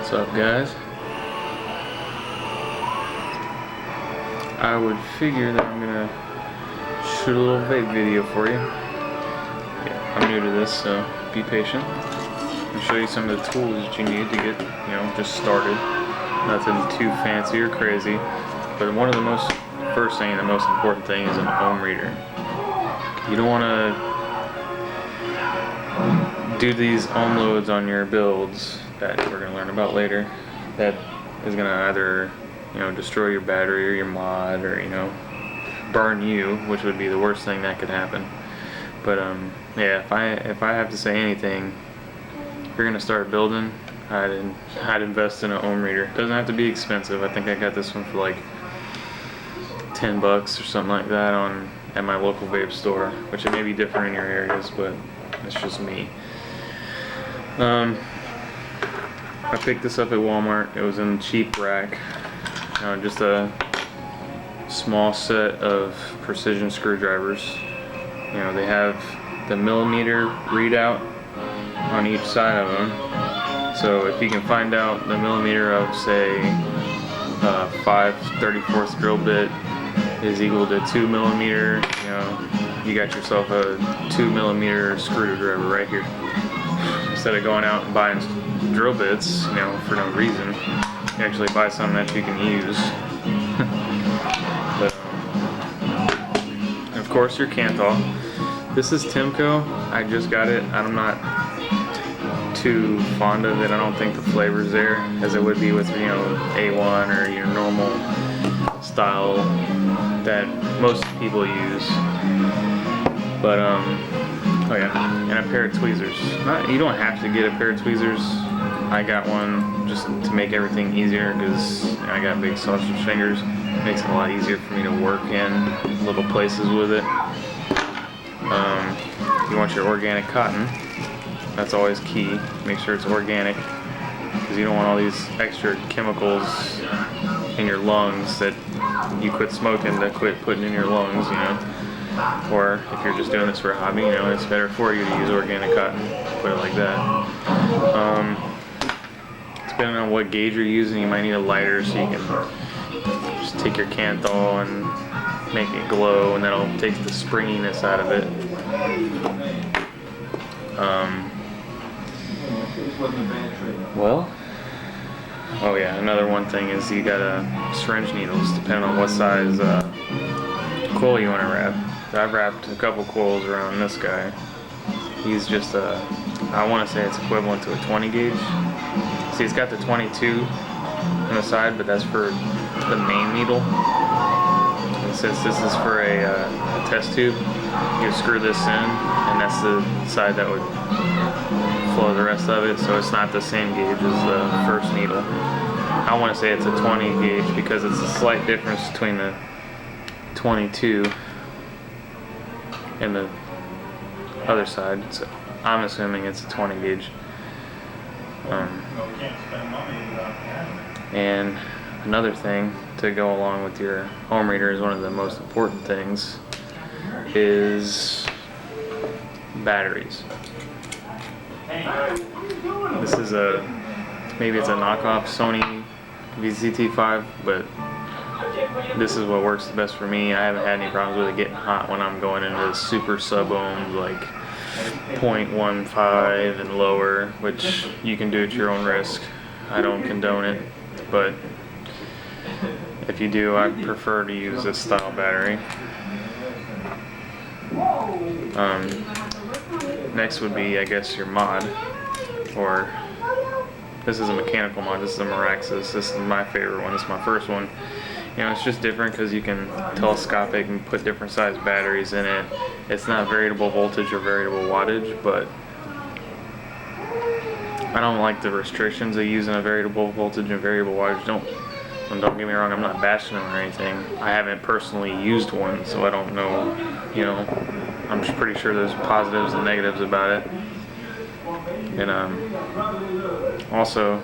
What's up, guys? I would figure that I'm gonna shoot a little vape video for you. Yeah, I'm new to this, so be patient. I'll show you some of the tools that you need to get, just started. Nothing too fancy or crazy, but one of the first thing and the most important thing is an ohm reader. You don't want to do these ohm loads on your builds that we're going to learn about later. That is going to either, destroy your battery or your mod, or burn you, which would be the worst thing that could happen. But yeah, if I have to say anything, if you're going to start building, I'd invest in an ohm reader. It doesn't have to be expensive. I think I got this one for like $10 or something like that at my local vape store, which it may be different in your areas, but it's just me. I picked this up at Walmart. It was in the cheap rack. Just a small set of precision screwdrivers. They have the millimeter readout on each side of them. So if you can find out the millimeter of, say, 5/34 drill bit is equal to 2 millimeter, you got yourself a 2 millimeter screwdriver right here. Instead of going out and buying drill bits, for no reason, you actually buy some that you can use. But, and of course, your Canthal. This is Timco. I just got it. I'm not too fond of it. I don't think the flavor's there as it would be with A1 or your normal style that most people use. But oh yeah, and a pair of tweezers. You don't have to get a pair of tweezers. I got one just to make everything easier because I got big sausage fingers. It makes it a lot easier for me to work in little places with it. You want your organic cotton. That's always key. Make sure it's organic, because you don't want all these extra chemicals in your lungs that you quit smoking to quit putting in your lungs, Or if you're just doing this for a hobby, it's better for you to use organic cotton, put it like that. Depending on what gauge you're using, you might need a lighter so you can just take your Canthal and make it glow, and that'll take the springiness out of it. Oh yeah, another one thing is you gotta syringe needles, depending on what size coil you want to wrap. I've wrapped a couple coils around this guy. He's just I want to say it's equivalent to a 20 gauge. See, it's got the 22 on the side, but that's for the main needle. And since this is for a test tube, you screw this in, and that's the side that would flow the rest of it, so it's not the same gauge as the first needle. I want to say it's a 20 gauge because it's a slight difference between the 22 and the other side, so I'm assuming it's a 20 gauge. And another thing to go along with your ohm reader is one of the most important things is batteries. This is maybe it's a knockoff Sony VCT5, but this is what works the best for me. I haven't had any problems with it getting hot when I'm going into super sub ohms like 0.15 and lower, which you can do at your own risk. I don't condone it, but if you do, I prefer to use this style battery. Next would be, I guess, your mod, or this is a mechanical mod. This is a Meraxis. This is my favorite one. This is my first one. It's just different because you can telescopic and put different size batteries in it. It's not variable voltage or variable wattage, but I don't like the restrictions they use in a variable voltage and variable wattage. Don't get me wrong, I'm not bashing them or anything. I haven't personally used one, so I don't know, I'm just pretty sure there's positives and negatives about it. And also,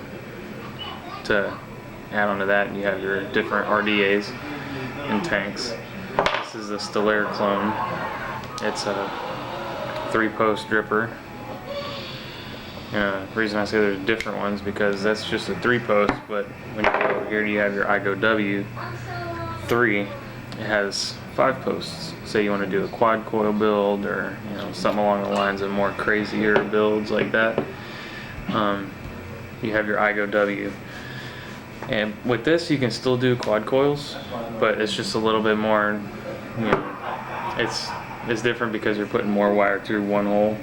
to add on to that, you have your different RDAs and tanks. This is the Stellaire clone. It's a 3-post dripper. The reason I say there's different ones because that's just a 3-post, but when you go over here you have your youll 3. It has 5 posts. Say you want to do a quad coil build, or something along the lines of more crazier builds like that. You have your youll. And with this you can still do quad coils, but it's just a little bit more, it's different because you're putting more wire through one hole.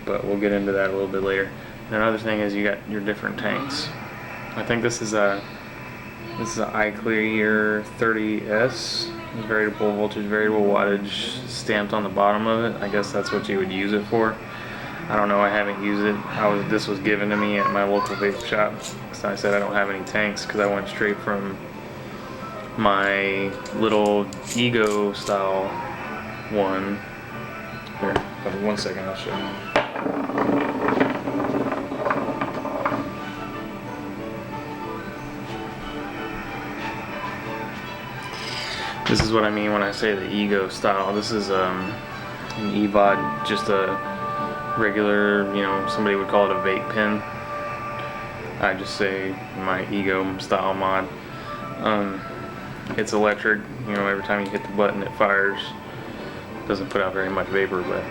But we'll get into that a little bit later. And another thing is you got your different tanks. I think this is a iClear 30S, variable voltage, variable wattage, stamped on the bottom of it. I guess that's what you would use it for. I don't know, I haven't used it. This was given to me at my local vape shop. So I said I don't have any tanks because I went straight from my little Ego style one. Here, 1 second, I'll show you. This is what I mean when I say the Ego style. This is an EVOD, just a regular, somebody would call it a vape pen. I just say my Ego style mod. It's electric, every time you hit the button it fires. Doesn't put out very much vapor, but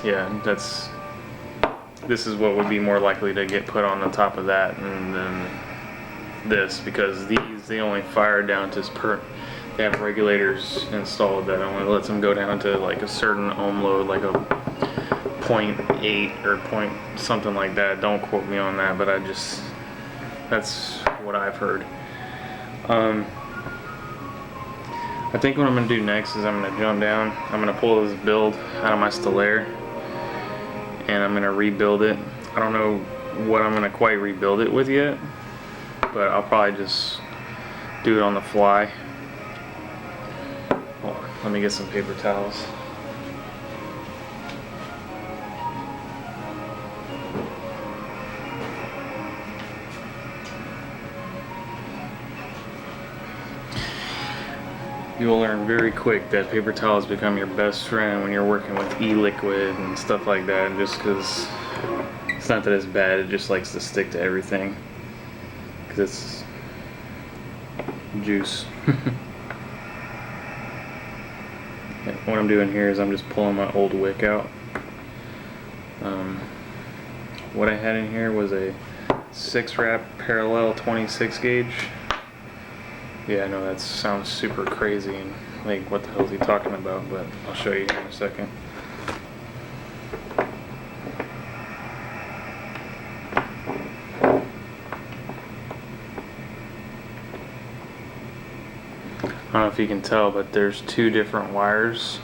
yeah, this is what would be more likely to get put on the top of that than this, because they only fire down to they have regulators installed that only lets them go down to like a certain ohm load, like a 0.8 or point something like that. Don't quote me on that, but that's what I've heard. I think what I'm going to do next is I'm going to jump down. I'm going to pull this build out of my Stellaire and I'm going to rebuild it. I don't know what I'm going to quite rebuild it with yet, but I'll probably just do it on the fly. Hold on, let me get some paper towels. You will learn very quick that paper towels become your best friend when you're working with e-liquid and stuff like that, just because it's not that it's bad, it just likes to stick to everything because it's juice. What I'm doing here is I'm just pulling my old wick out. What I had in here was a 6-wrap parallel 26 gauge. Yeah, I know that sounds super crazy and like what the hell is he talking about, but I'll show you here in a second. I don't know if you can tell, but there's 2 different wires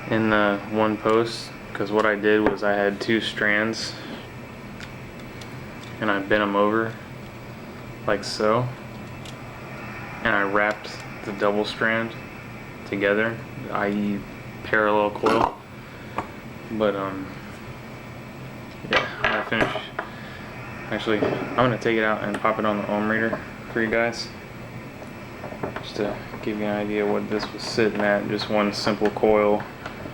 in the one post, because what I did was I had 2 strands and I bent them over like so. And I wrapped the double strand together, i.e. parallel coil. But yeah, when I finish, actually, I'm gonna take it out and pop it on the ohm reader for you guys, just to give you an idea what this was sitting at. Just one simple coil,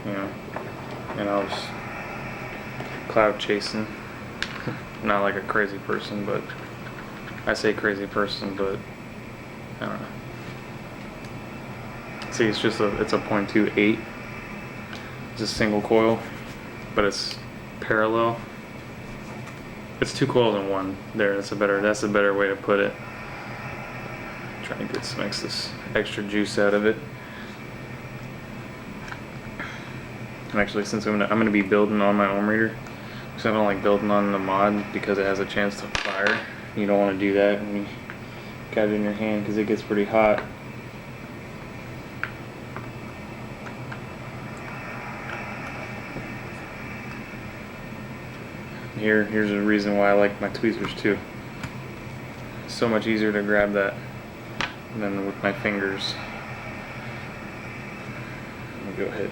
and I was cloud chasing, not like a crazy person, but I say crazy person, but I don't know. See, it's a 0.28. It's a single coil, but it's parallel. It's 2 coils in one. There, that's a better way to put it. Trying to get some extra juice out of it. And actually, since I'm gonna be building on my ohm reader, because I don't like building on the mod because it has a chance to fire. You don't want to do that when you got it in your hand because it gets pretty hot. Here's a reason why I like my tweezers too. It's so much easier to grab that than with my fingers. Let me go ahead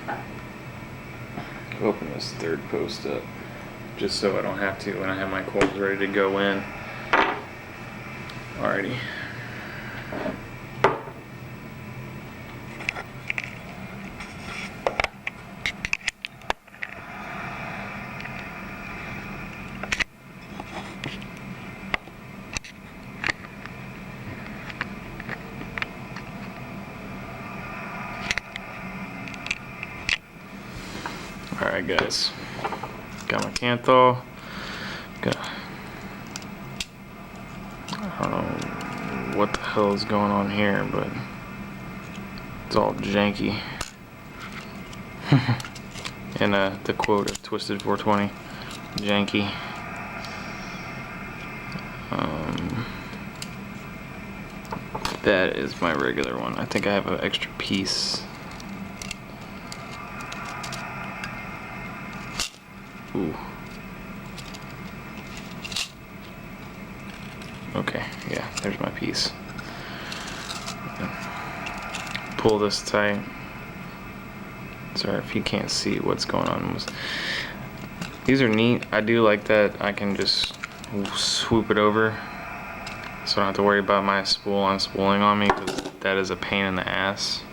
and open this 3rd post up, just so I don't have to when I have my coils ready to go in. Alrighty. Alright guys, got my Canthal, I don't know what the hell is going on here, but it's all janky. And the quote of Twisted 420, janky. That is my regular one. I think I have an extra piece. Ooh. Okay, yeah, there's my piece. Pull this tight. Sorry if you can't see what's going on. These are neat. I do like that I can just swoop it over, so I don't have to worry about my spool unspooling on me, because that is a pain in the ass.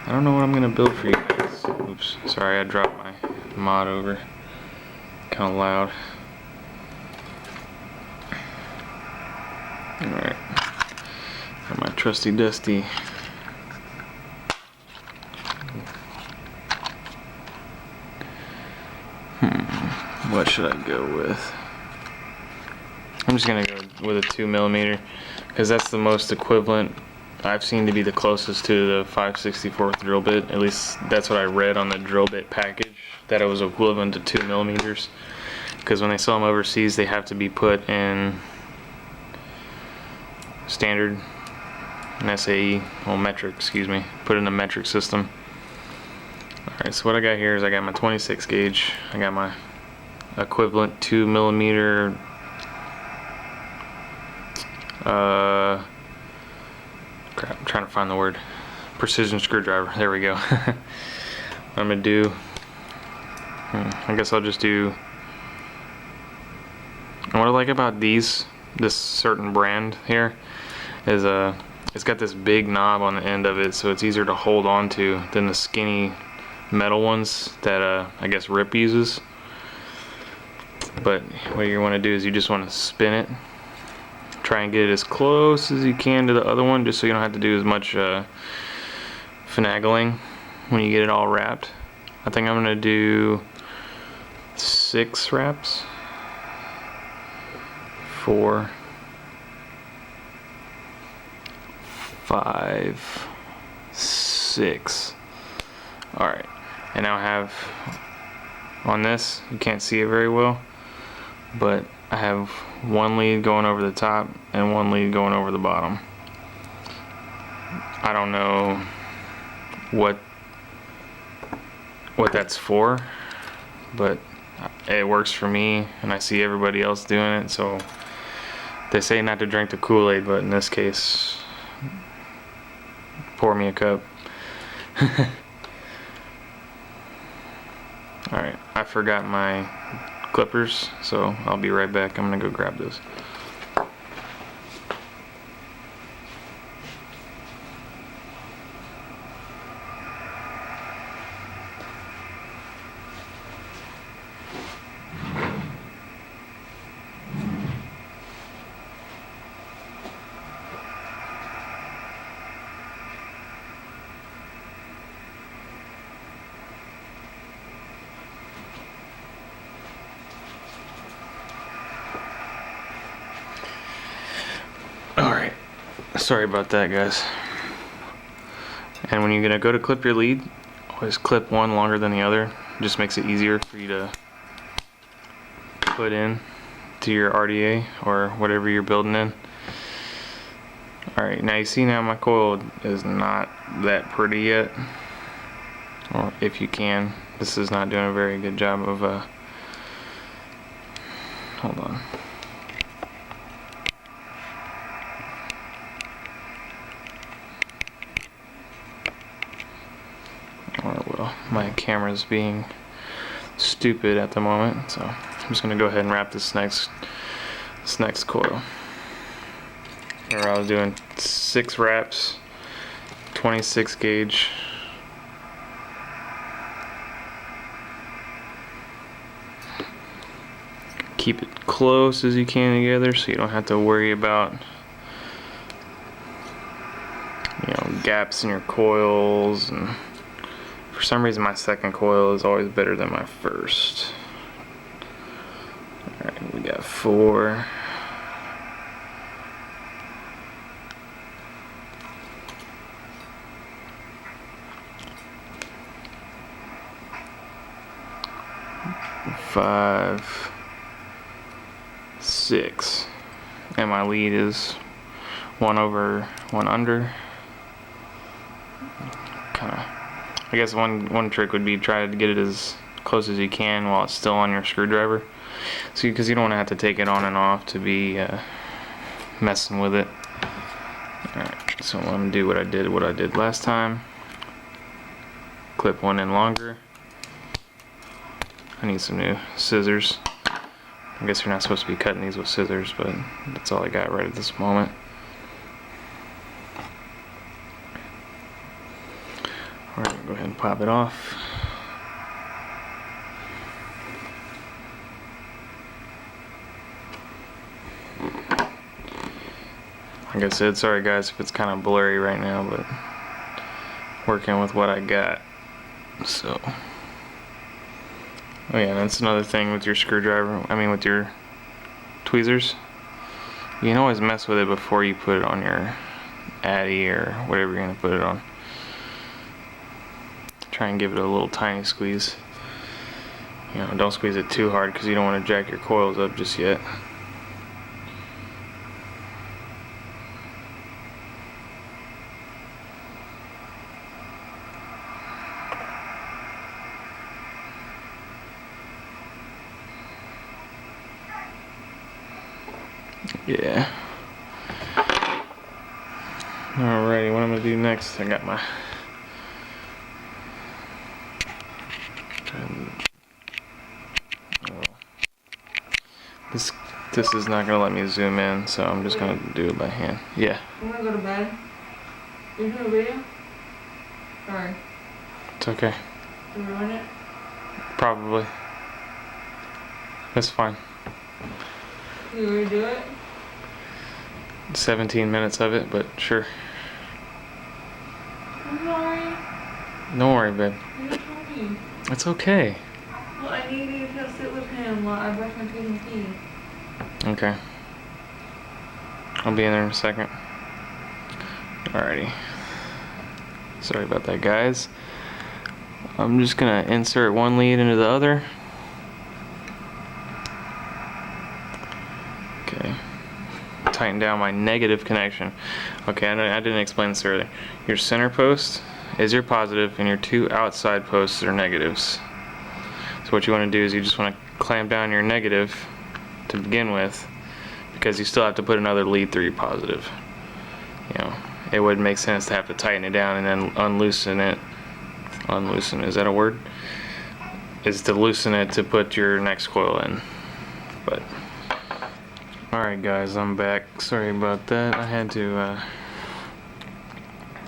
I don't know what I'm gonna build for you guys. Oops, sorry, I dropped my mod over. Kind of loud. Alright, got my trusty dusty. What should I go with? I'm just gonna go with a 2mm, because that's the most equivalent I've seen to be the closest to the 5/64 drill bit. At least that's what I read on the drill bit package, that it was equivalent to 2mm. Because when they sell them overseas, they have to be put in standard, an SAE, well, metric, excuse me, put in a metric system. Alright, so what I got here is I got my 26 gauge, I got my equivalent 2mm crap, I'm trying to find the word, precision screwdriver, there we go. What I'm gonna do, I guess I'll just do, and what I like about this certain brand here is it's got this big knob on the end of it, so it's easier to hold on to than the skinny metal ones that I guess Rip uses. But what you want to do is you just want to spin it, try and get it as close as you can to the other one, just so you don't have to do as much finagling when you get it all wrapped. I think I'm gonna do 6 wraps. 4, 5, 6. Alright, and now I have on this, you can't see it very well, but I have one lead going over the top and one lead going over the bottom. I don't know what that's for, but it works for me, and I see everybody else doing it. So they say not to drink the Kool-Aid, but in this case, pour me a cup. Alright, I forgot my clippers, so I'll be right back. I'm gonna go grab those. Alright, sorry about that, guys. And when you're gonna go to clip your lead, always clip one longer than the other. It just makes it easier for you to put in to your RDA or whatever you're building in. Alright, now you see now my coil is not that pretty yet. Or if you can, this is not doing a very good job of hold on. Or well, my camera's being stupid at the moment, so I'm just gonna go ahead and wrap this next coil. Here I was doing 6 wraps, 26 gauge. Keep it close as you can together so you don't have to worry about gaps in your coils, and for some reason my second coil is always better than my first. Alright, we got 4. Five, 6, and my lead is 1 over 1 under. I guess one trick would be try to get it as close as you can while it's still on your screwdriver, so because you don't want to have to take it on and off to be messing with it. Alright, so I'm gonna do what I did last time. Clip one in longer. I need some new scissors. I guess you're not supposed to be cutting these with scissors, but that's all I got right at this moment. Alright, go ahead and pop it off. Like I said, sorry guys if it's kind of blurry right now, but working with what I got. So, oh yeah, that's another thing with your screwdriver, with your tweezers. You can always mess with it before you put it on your Addy or whatever you're going to put it on. Try and give it a little tiny squeeze. Don't squeeze it too hard because you don't want to jack your coils up just yet. Yeah. Alrighty, what I'm gonna do next, I got my this is not gonna let me zoom in, so I'm just gonna do it by hand. Yeah. I'm gonna go to bed. You doing a video? Sorry. It's okay. Did you ruin it? Probably. That's fine. You redo it? 17 minutes of it, but sure. I'm sorry. Don't worry, babe. You just told me. It's okay. Well, I need you to sit with him while I brush my teeth and pee. Okay. I'll be in there in a second. Alrighty. Sorry about that, guys. I'm just gonna insert one lead into the other. Okay. Tighten down my negative connection. Okay, I didn't explain this earlier. Your center post is your positive and your 2 outside posts are negatives. So what you want to do is you just want to clamp down your negative to begin with, because you still have to put another lead through your positive. It wouldn't make sense to have to tighten it down and then unloosen it. Unloosen, is that a word? Is to loosen it to put your next coil in. But alright guys, I'm back. Sorry about that. I had to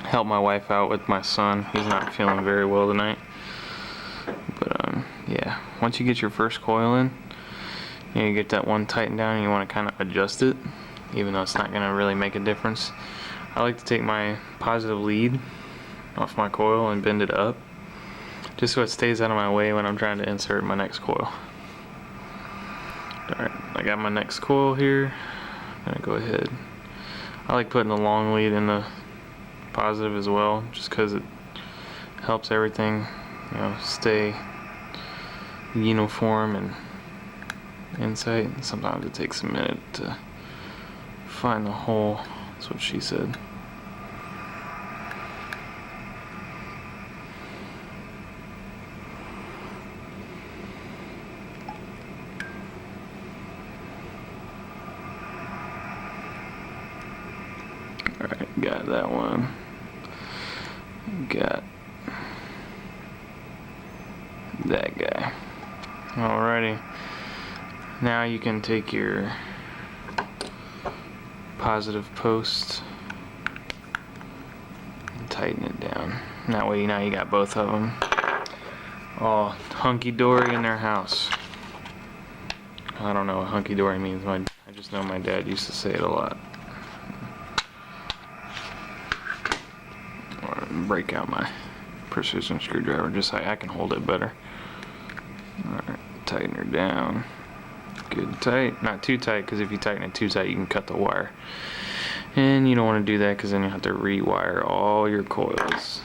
help my wife out with my son. He's not feeling very well tonight. But yeah, once you get your first coil in, you get that one tightened down and you want to kind of adjust it, even though it's not going to really make a difference. I like to take my positive lead off my coil and bend it up, just so it stays out of my way when I'm trying to insert my next coil. Alright, I got my next coil here. I'm going to go ahead. I like putting the long lead in the positive as well, just because it helps everything stay uniform and insight. Sometimes it takes a minute to find the hole. That's what she said. Alright, got that one. Got that guy. Alrighty. Now you can take your positive post and tighten it down. And that way now you got both of them all hunky-dory in their house. I don't know what hunky-dory means. I just know my dad used to say it a lot. break out my precision screwdriver just so I can hold it better. Alright, tighten her down. Good and tight. Not too tight, because if you tighten it too tight, you can cut the wire. And you don't want to do that, because then you have to rewire all your coils.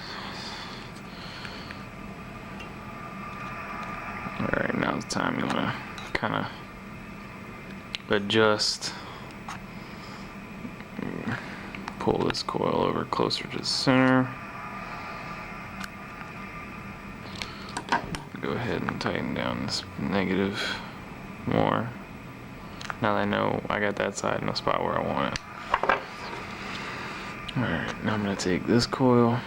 Alright, now it's time you want to kind of adjust. Pull this coil over closer to the center. Go ahead and tighten down this negative more. Now that I know I got that side in the spot where I want it. Alright, now I'm going to take this coil,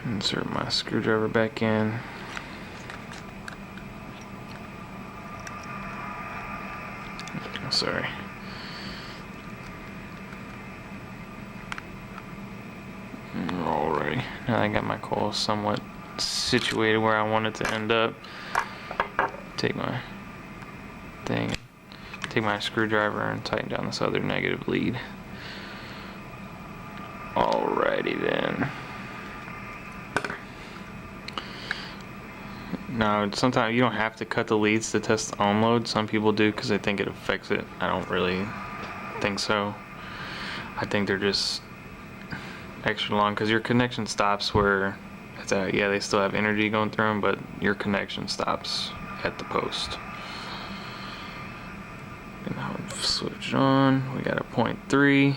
insert my screwdriver back in. Sorry. Alrighty, now that I got my coil somewhat situated where I want it to end up, take my thing, take my screwdriver and tighten down this other negative lead. Alrighty then. Now, sometimes you don't have to cut the leads to test the ohm load. Some people do because they think it affects it. I don't really think so. I think they're just extra long because your connection stops where it's at. Yeah, they still have energy going through them, but your connection stops at the post. And now we've switched on. We got a 0.3,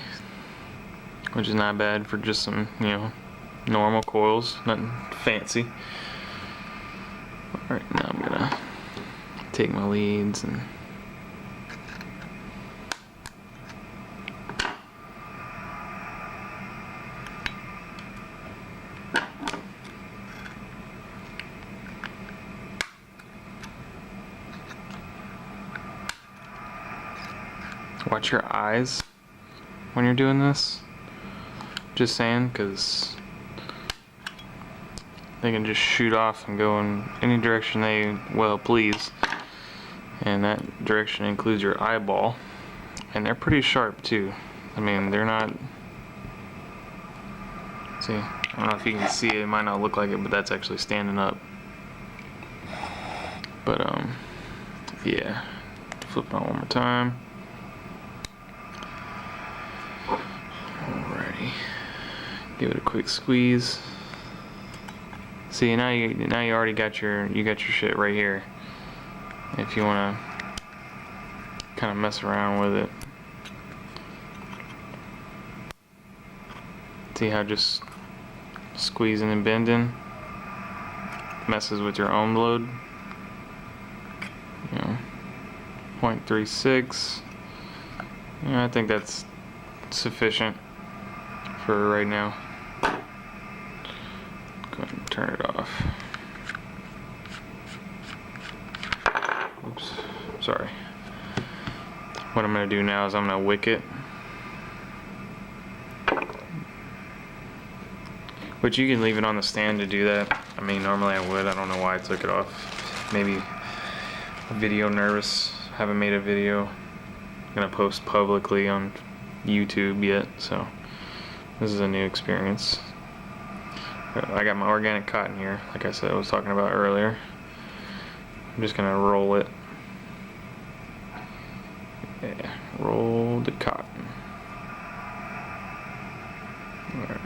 which is not bad for just some, normal coils, nothing fancy. Alright, now I'm gonna take my leads and watch your eyes when you're doing this. Just saying, because they can just shoot off and go in any direction they well please, and that direction includes your eyeball, and they're pretty sharp too. I mean, they're not, see, I don't know if you can see it, it might not look like it, but that's actually standing up. But yeah, flip it on one more time. Alrighty, give it a quick squeeze. See, now you already got your shit right here. If you wanna kind of mess around with it, see how just squeezing and bending messes with your ohm load. 0.36. I think that's sufficient for right now. Go ahead and turn it off. Oops, sorry. What I'm going to do now is I'm going to wick it. Which you can leave it on the stand to do that. I mean, normally I would. I don't know why I took it off. Maybe video nervous. Haven't made a video I'm going to post publicly on YouTube yet, so this is a new experience. I got my organic cotton here, like I said I was talking about earlier. I'm just gonna roll it. Yeah, roll the cotton. Alright.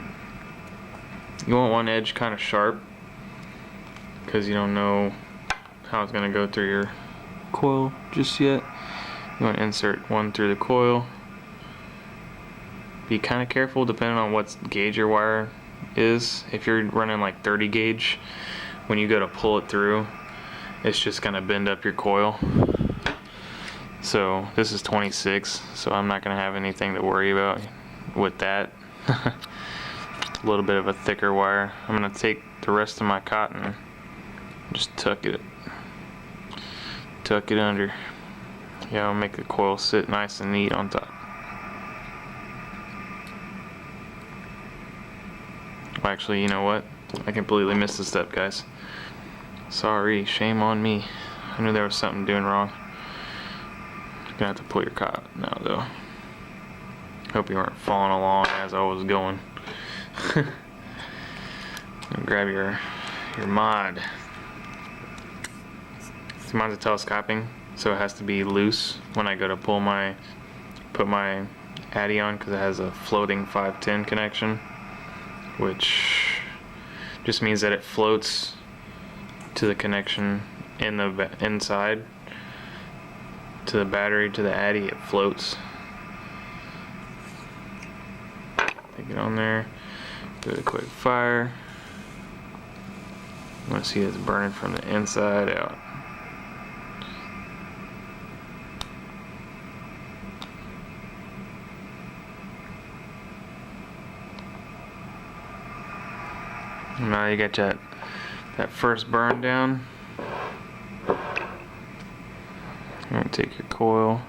You want one edge kind of sharp, because you don't know how it's gonna go through your coil just yet. You want to insert one through the coil. Be kind of careful depending on what gauge your wire is. If you're running like 30 gauge, when you go to pull it through, it's just gonna bend up your coil. So this is 26, so I'm not gonna have anything to worry about with that. A little bit of a thicker wire. I'm gonna take the rest of my cotton, just tuck it under. Yeah, I'll make the coil sit nice and neat on top. Actually, you know what? I completely missed a step, guys. Sorry, shame on me. I knew there was something doing wrong. You're gonna have to pull your cotton out, though. Hope you weren't following along as I was going. And grab your mod. This mod's a telescoping, so it has to be loose when I go to put my Addy on, because it has a floating 510 connection, which just means that it floats to the connection in the inside to the battery, to the Addy. It floats. Take it on there, give it a quick fire. You want to see it's burning from the inside out. Now you got that first burn down. You're gonna take your coil,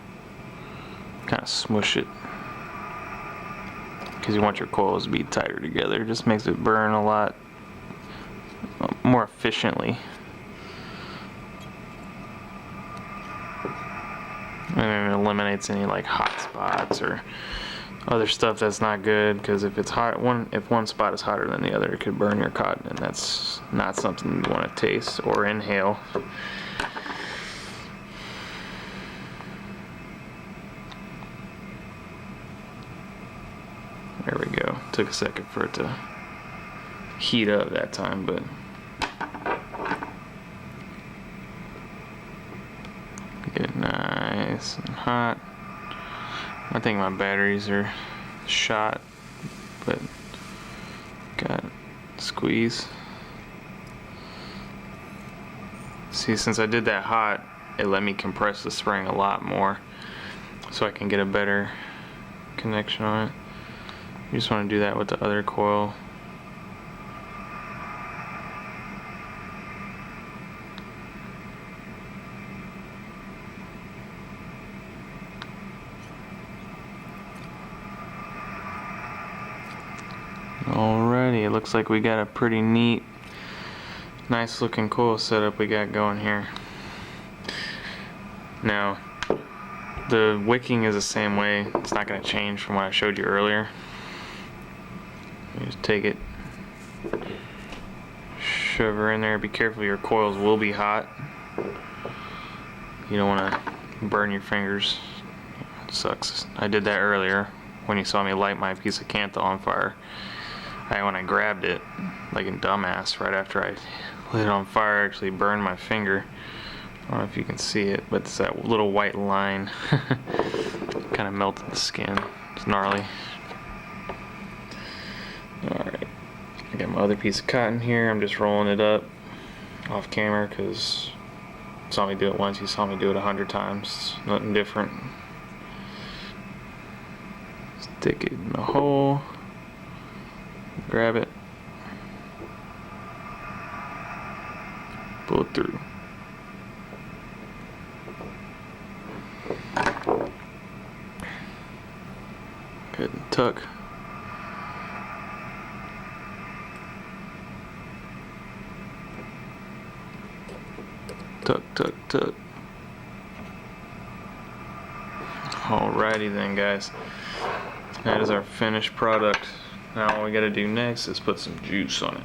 kind of smush it, because you want your coils to be tighter together. It just makes it burn a lot more efficiently. And it eliminates any like hot spots or other stuff that's not good, because if it's hot, if one spot is hotter than the other, it could burn your cotton, and that's not something you want to taste or inhale. There we go. Took a second for it to heat up that time, but get it nice and hot. I think my batteries are shot, but got squeeze. See, since I did that hot, it let me compress the spring a lot more, so I can get a better connection on it. You just want to do that with the other coil. Alrighty, it looks like we got a pretty neat, nice looking coil setup we got going here. Now, the wicking is the same way. It's not going to change from what I showed you earlier. You just take it, shove her in there. Be careful, your coils will be hot. You don't want to burn your fingers. It sucks. I did that earlier when you saw me light my piece of Cantha on fire. When I grabbed it, like a dumbass, right after I lit it on fire, I actually burned my finger. I don't know if you can see it, but it's that little white line. Kind of melted the skin. It's gnarly. Alright, I got my other piece of cotton here. I'm just rolling it up off camera because you saw me do it once, you saw me do it 100 times. Nothing different. Stick it in the hole. Grab it. Pull it through. Good and tuck. Tuck, tuck, tuck. Alrighty then, guys. That is our finished product. Now all we gotta do next is put some juice on it.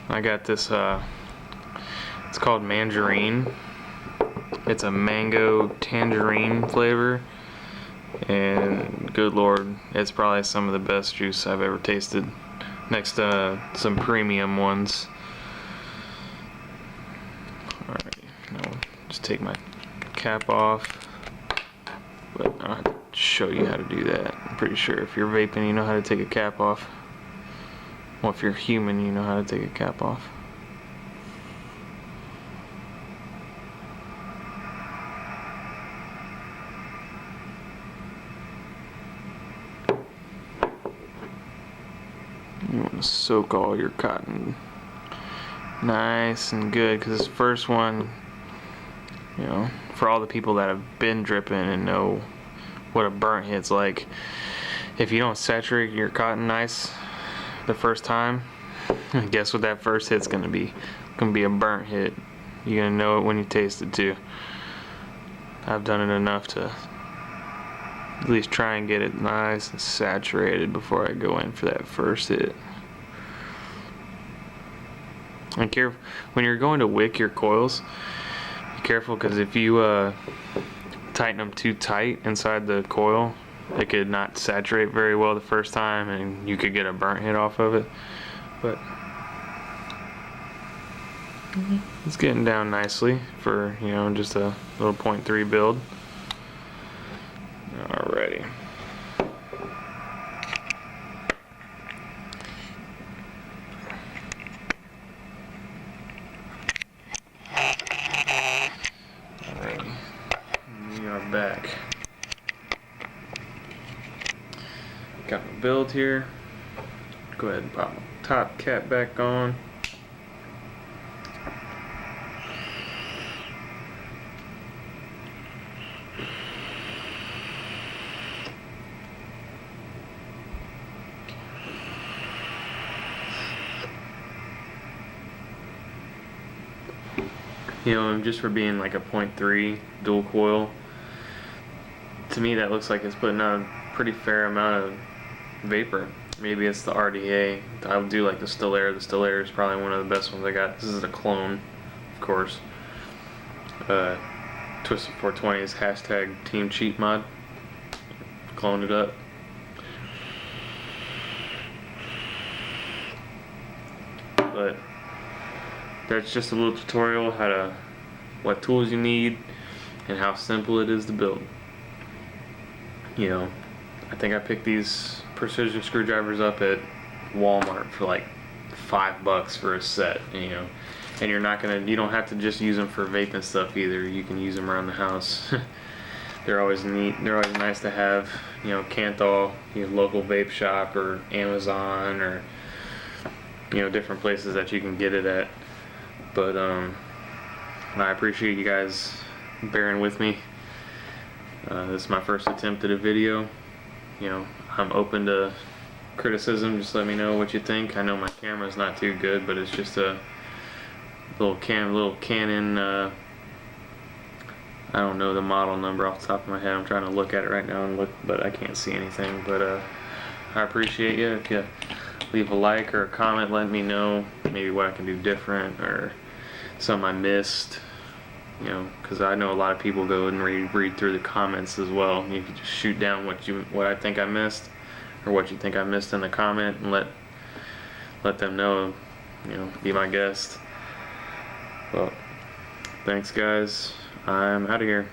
I got this, it's called Mandarine. It's a mango tangerine flavor. And good lord, it's probably some of the best juice I've ever tasted. Next to some premium ones. Alright, now just take my cap off. But I don't have to show you how to do that. I'm pretty sure if you're vaping, you know how to take a cap off. Well, if you're human, you know how to take a cap off. You want to soak all your cotton nice and good, because this first one, you know, for all the people that have been dripping and know what a burnt hit's like, if you don't saturate your cotton nice the first time, guess what that first hit's gonna be? It's gonna be a burnt hit. You're gonna know it when you taste it too. I've done it enough to at least try and get it nice and saturated before I go in for that first hit. And when you're going to wick your coils, be careful, because if you tighten them too tight inside the coil, it could not saturate very well the first time, and you could get a burnt hit off of it. But it's getting down nicely for, you know, just a little 0.3 build. Alrighty. Alrighty. We are back. Got my build here. Go ahead and pop my top cap back on. You know, just for being like a 0.3 dual coil, to me that looks like it's putting out a pretty fair amount of vapor. Maybe it's the RDA. I would do like the Stellaire. The Stellaire is probably one of the best ones I got. This is a clone, of course. Twisted 420 is hashtag Team Cheat Mod. Cloned it up. But that's just a little tutorial what tools you need and how simple it is to build. You know, I think I picked these precision screwdrivers up at Walmart for like $5 for a set, you know. And you don't have to just use them for vaping stuff either. You can use them around the house. They're always neat. They're always nice to have. You know, Canthal, your local vape shop, or Amazon, or, you know, different places that you can get it at. But I appreciate you guys bearing with me. This is my first attempt at a video. You know, I'm open to criticism. Just let me know what you think. I know my camera's not too good, but it's just a little Canon. I don't know the model number off the top of my head. I'm trying to look at it right now but I can't see anything. But I appreciate you if you leave a like or a comment, letting me know maybe what I can do different or something I missed. You know, because I know a lot of people go and read through the comments as well. You can just shoot down what I think I missed, or what you think I missed in the comment, and let them know. You know, be my guest. Well, thanks guys. I'm out of here.